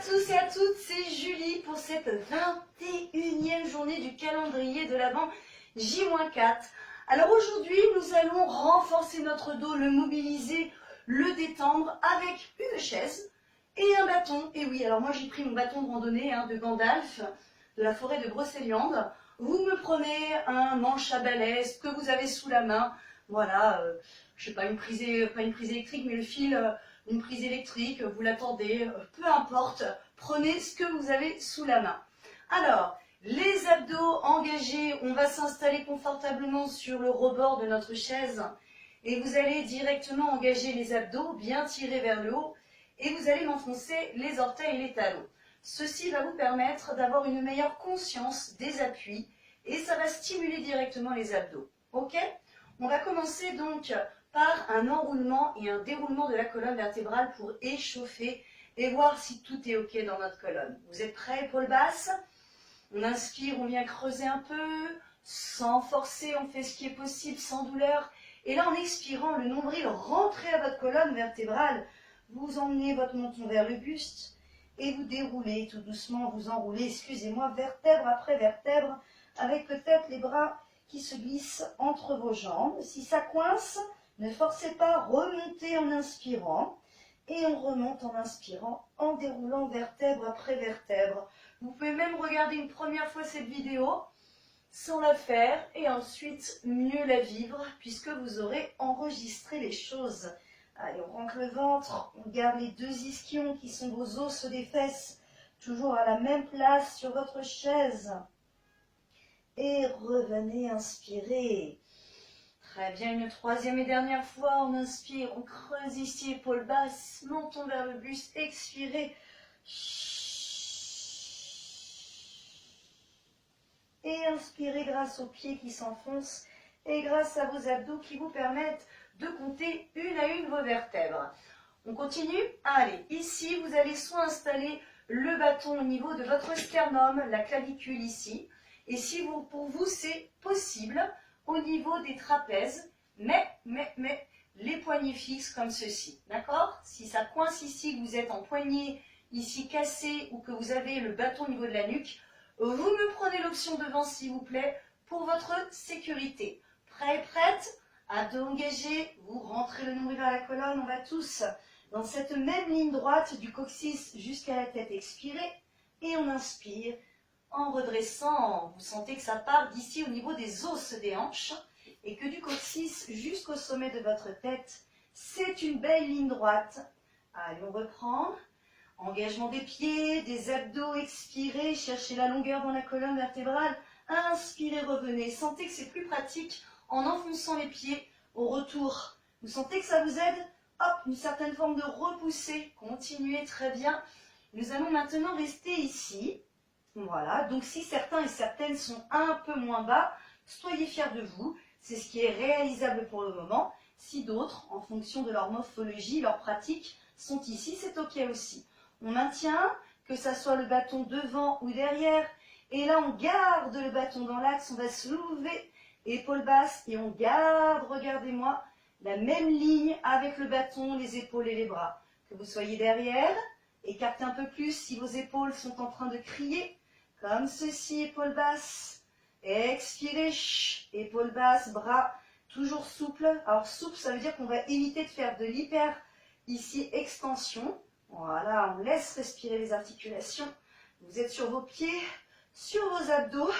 tous et à toutes, c'est Julie pour cette 21e journée du calendrier de l'Avent J-4. Alors aujourd'hui, nous allons renforcer notre dos, le mobiliser, le détendre avec une chaise et un bâton. Et oui, alors moi j'ai pris mon bâton de randonnée de Gandalf, de la forêt de Brocéliande. Vous me prenez un manche à balai, ce que vous avez sous la main. Voilà, je sais pas, pas une prise électrique, mais le fil... une prise électrique, vous l'attendez, peu importe, prenez ce que vous avez sous la main. Alors, les abdos engagés, on va s'installer confortablement sur le rebord de notre chaise et vous allez directement engager les abdos, bien tirer vers le haut et vous allez m'enfoncer les orteils et les talons. Ceci va vous permettre d'avoir une meilleure conscience des appuis et ça va stimuler directement les abdos. Ok? On va commencer donc par un enroulement et un déroulement de la colonne vertébrale pour échauffer et voir si tout est ok dans notre colonne. Vous êtes prêts, épaules basses? On inspire, on vient creuser un peu, sans forcer, on fait ce qui est possible, sans douleur. Et là, en expirant, le nombril rentrez à votre colonne vertébrale, vous emmenez votre menton vers le buste et vous déroulez tout doucement, vous enroulez, excusez-moi, vertèbre après vertèbre, avec peut-être les bras qui se glissent entre vos jambes. Si ça coince, ne forcez pas, remontez en inspirant et on remonte en inspirant, en déroulant vertèbre après vertèbre. Vous pouvez même regarder une première fois cette vidéo sans la faire et ensuite mieux la vivre puisque vous aurez enregistré les choses. Allez, on rentre le ventre, on garde les deux ischions qui sont vos os des fesses, toujours à la même place sur votre chaise. Et revenez inspirer. Très bien, une troisième et dernière fois, on inspire, on creuse ici, épaules basses, menton vers le buste, expirez. Et inspirez grâce aux pieds qui s'enfoncent et grâce à vos abdos qui vous permettent de compter une à une vos vertèbres. On continue? Allez, ici, vous allez soit installer le bâton au niveau de votre sternum, la clavicule ici, et si pour vous c'est possible, au niveau des trapèzes, mais les poignets fixes comme ceci, d'accord? Si ça coince ici, que vous êtes en poignet ici cassé ou que vous avez le bâton au niveau de la nuque, vous me prenez l'option devant s'il vous plaît pour votre sécurité. Prêt et prête? Abdos engagés, vous rentrez le nombril vers la colonne, on va tous dans cette même ligne droite du coccyx jusqu'à la tête, expirez et on inspire. En redressant, vous sentez que ça part d'ici au niveau des os des hanches et que du coccyx jusqu'au sommet de votre tête, c'est une belle ligne droite. Allez, on reprend. Engagement des pieds, des abdos, expirez, cherchez la longueur dans la colonne vertébrale. Inspirez, revenez. Sentez que c'est plus pratique en enfonçant les pieds au retour. Vous sentez que ça vous aide? Hop, une certaine forme de repoussée. Continuez, très bien. Nous allons maintenant rester ici. Voilà, donc si certains et certaines sont un peu moins bas, soyez fiers de vous, c'est ce qui est réalisable pour le moment. Si d'autres, en fonction de leur morphologie, leur pratique, sont ici, c'est ok aussi. On maintient, que ça soit le bâton devant ou derrière, et là on garde le bâton dans l'axe, on va se lever, épaules basses, et on garde, regardez-moi, la même ligne avec le bâton, les épaules et les bras. Que vous soyez derrière, écartez un peu plus si vos épaules sont en train de crier, comme ceci, épaules basses, expirez, épaules basses, bras toujours souples. Alors souple, ça veut dire qu'on va éviter de faire de l'hyper, ici, extension. Voilà, on laisse respirer les articulations. Vous êtes sur vos pieds, sur vos abdos,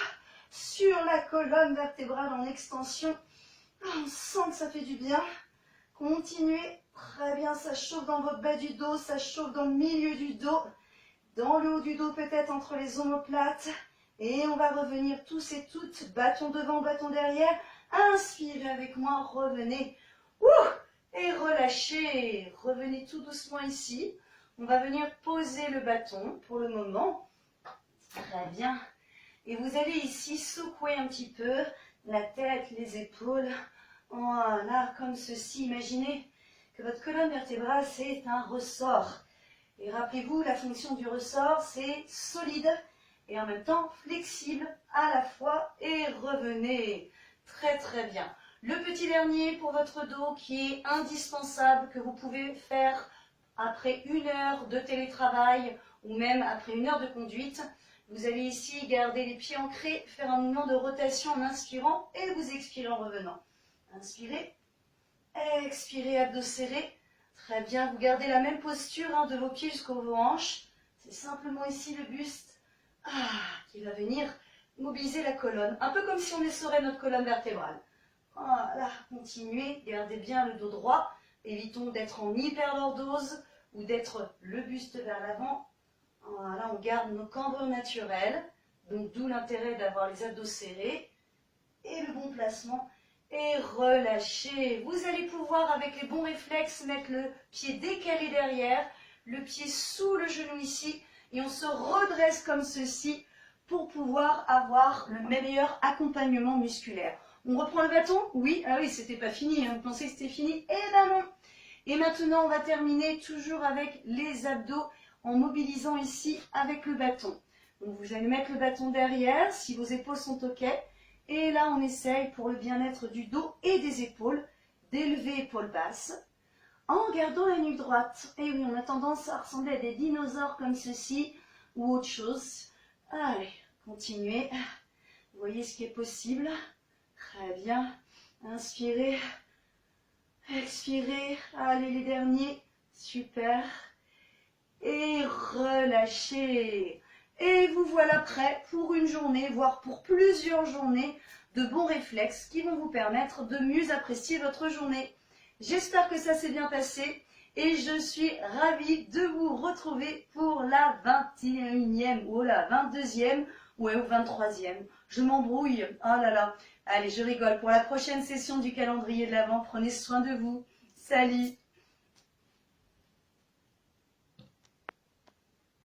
sur la colonne vertébrale en extension. On sent que ça fait du bien. Continuez, très bien, ça chauffe dans votre bas du dos, ça chauffe dans le milieu du dos. Dans le haut du dos, peut-être entre les omoplates. Et on va revenir tous et toutes, bâton devant, bâton derrière. Inspirez avec moi, revenez. Et relâchez. Revenez tout doucement ici. On va venir poser le bâton pour le moment. Très bien. Et vous allez ici secouer un petit peu la tête, les épaules. Voilà, comme ceci. Imaginez que votre colonne vertébrale, c'est un ressort. Et rappelez-vous, la fonction du ressort, c'est solide et en même temps flexible à la fois. Et revenez. Très très bien. Le petit dernier pour votre dos qui est indispensable, que vous pouvez faire après 1 heure de télétravail ou même après une heure de conduite. Vous allez ici garder les pieds ancrés, faire un mouvement de rotation en inspirant et vous expirez en revenant. Inspirez, expirez, abdos serrés. Très bien, vous gardez la même posture de vos pieds jusqu'aux vos hanches. C'est simplement ici le buste qui va venir mobiliser la colonne. Un peu comme si on essorait notre colonne vertébrale. Voilà, continuez, gardez bien le dos droit. Évitons d'être en hyperlordose ou d'être le buste vers l'avant. Voilà, on garde nos cambrures naturelles. Donc d'où l'intérêt d'avoir les abdos serrés. Et le bon placement. Et relâchez. Vous allez pouvoir, avec les bons réflexes, mettre le pied décalé derrière, le pied sous le genou ici, et on se redresse comme ceci pour pouvoir avoir le meilleur accompagnement musculaire. On reprend le bâton? Oui, ah oui, c'était pas fini, vous pensez que c'était fini? Eh ben non. Et maintenant, on va terminer toujours avec les abdos en mobilisant ici avec le bâton. Donc vous allez mettre le bâton derrière, si vos épaules sont OK. Et là, on essaye, pour le bien-être du dos et des épaules, d'élever épaules basses, en gardant la nuque droite. Et oui, on a tendance à ressembler à des dinosaures comme ceci, ou autre chose. Allez, continuez. Vous voyez ce qui est possible. Très bien. Inspirez. Expirez. Allez, les derniers. Super. Et relâchez. Et vous voilà prêt pour une journée, voire pour plusieurs journées de bons réflexes qui vont vous permettre de mieux apprécier votre journée. J'espère que ça s'est bien passé et je suis ravie de vous retrouver pour la 21e ou la 22e ou 23e. Je m'embrouille. Oh là là. Allez, je rigole. Pour la prochaine session du calendrier de l'Avent, prenez soin de vous. Salut!